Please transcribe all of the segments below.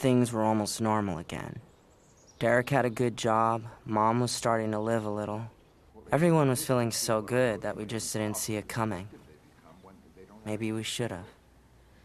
things were almost normal again. Derek had a good job, Mom was starting to live a little. Everyone was feeling so good that we just didn't see it coming. Maybe we should have.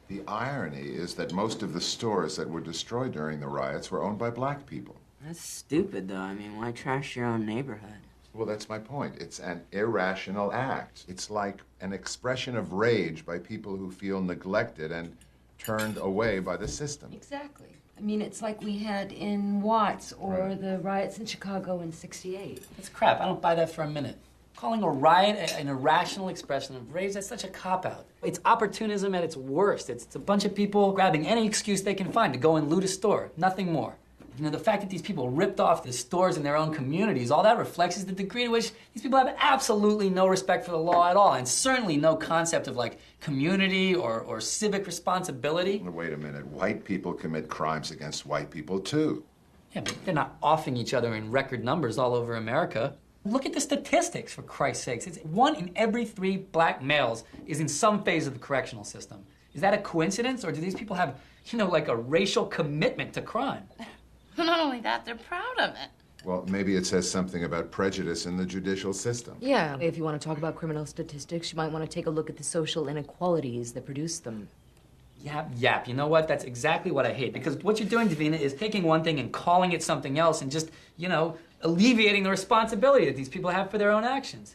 The irony is that most of the stores that were destroyed during the riots were owned by black people. That's stupid, though. I mean, why trash your own neighborhood? Well, that's my point. It's an irrational act. It's like an expression of rage by people who feel neglected and turned away by the system. Exactly. I mean, it's like we had in Watts or the riots in Chicago in '68. That's crap. I don't buy that for a minute. Calling a riot an irrational expression of rage, that's such a cop-out. It's opportunism at its worst. It's a bunch of people grabbing any excuse they can find to go and loot a store, nothing more. You know, the fact that these people ripped off the stores in their own communities, all that reflects is the degree to which these people have absolutely no respect for the law at all, and certainly no concept of, like, community or civic responsibility. Wait a minute. White people commit crimes against white people, too. Yeah, but they're not offing each other in record numbers all over America. Look at the statistics, for Christ's sakes. It's 1 in every 3 black males is in some phase of the correctional system. Is that a coincidence, or do these people have, you know, like a racial commitment to crime? Not only that, they're proud of it. Well, maybe it says something about prejudice in the judicial system. Yeah, if you want to talk about criminal statistics, you might want to take a look at the social inequalities that produce them. Yap. You know what? That's exactly what I hate. Because what you're doing, Davina, is taking one thing and calling it something else and just, you know, alleviating the responsibility that these people have for their own actions.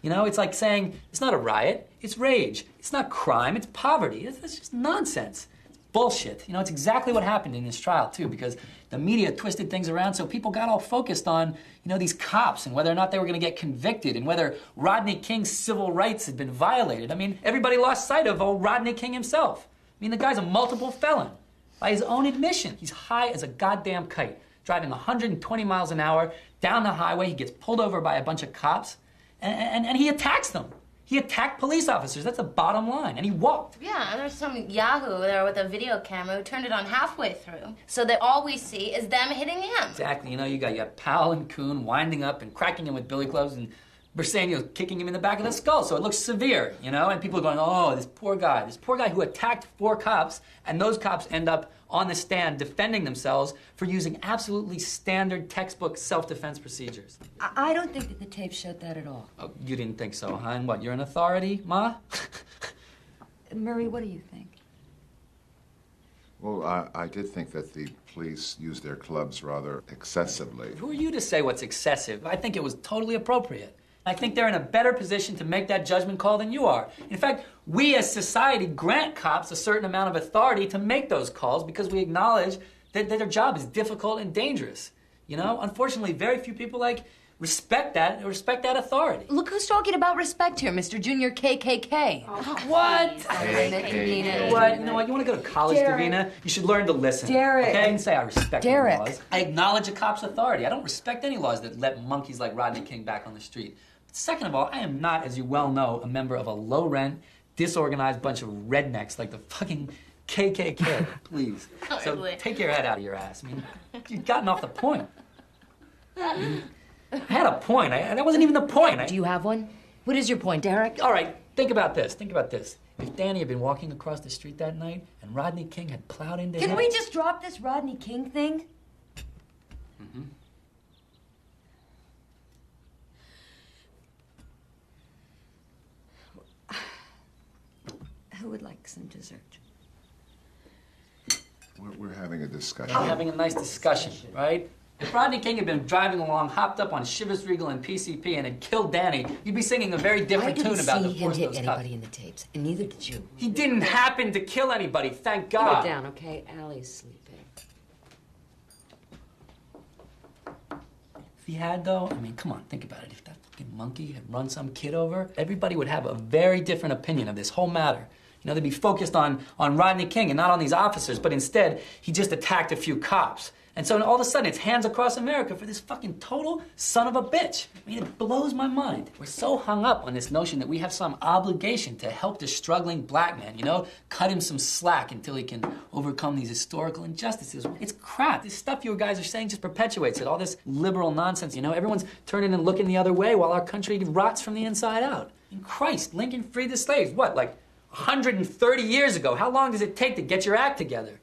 You know, it's like saying, it's not a riot, it's rage. It's not crime, it's poverty. That's just nonsense. It's bullshit. You know, it's exactly what happened in this trial, too, because the media twisted things around so people got all focused on, you know, these cops and whether or not they were going to get convicted and whether Rodney King's civil rights had been violated. I mean, everybody lost sight of old Rodney King himself. I mean, the guy's a multiple felon. By his own admission, he's high as a goddamn kite, driving 120 miles an hour down the highway. He gets pulled over by a bunch of cops, and he attacks them. He attacked police officers. That's the bottom line. And he walked. Yeah, and there's some yahoo there with a video camera who turned it on halfway through, so that all we see is them hitting him. Exactly. You know, you got Powell and Kuhn winding up and cracking him with billy clubs, and Bersenio kicking him in the back of the skull, so it looks severe, you know? And people are going, oh, this poor guy who attacked 4 cops, and those cops end up on the stand defending themselves for using absolutely standard textbook self-defense procedures. I don't think that the tape showed that at all. Oh, you didn't think so, huh? And what, you're an authority, Ma? Murray, what do you think? Well, I did think that the police used their clubs rather excessively. Who are you to say what's excessive? I think it was totally appropriate. I think they're in a better position to make that judgment call than you are. In fact, we as society grant cops a certain amount of authority to make those calls because we acknowledge that their job is difficult and dangerous. You know, unfortunately, very few people respect that authority. Look who's talking about respect here, Mr. Junior KKK. What? KKK. What? You know what? You want to go to college, Derek. Davina? You should learn to listen. Derek. Okay? And say I respect Derek. the laws. I acknowledge a cop's authority. I don't respect any laws that let monkeys like Rodney King back on the street. Second of all, I am not, as you well know, a member of a low-rent, disorganized bunch of rednecks like the fucking KKK. Please. So take your head out of your ass. I mean, you've gotten off the point. I had a point. That wasn't even the point. Do you have one? What is your point, Derek? All right, think about this. Think about this. If Danny had been walking across the street that night and Rodney King had plowed into him... Can we just drop this Rodney King thing? Mm-hmm. Who would like some dessert? We're having a discussion. We're having a nice discussion, right? If Rodney King had been driving along, hopped up on Chivas Regal and PCP and had killed Danny, you'd be singing a very different tune about the I didn't see him hit anybody in the tapes, and neither did you. He didn't happen to kill anybody, thank Put God. it down, okay? Allie's sleeping. If he had, though, I mean, come on, think about it. If that fucking monkey had run some kid over, everybody would have a very different opinion of this whole matter. You know, they'd be focused on Rodney King and not on these officers, but instead, he just attacked a few cops. And so all of a sudden, it's hands across America for this fucking total son of a bitch. I mean, it blows my mind. We're so hung up on this notion that we have some obligation to help this struggling black man, you know, cut him some slack until he can overcome these historical injustices. It's crap. This stuff you guys are saying just perpetuates it. All this liberal nonsense, you know, everyone's turning and looking the other way while our country rots from the inside out. And Christ, Lincoln freed the slaves, what, like 130 years ago? How long does it take to get your act together?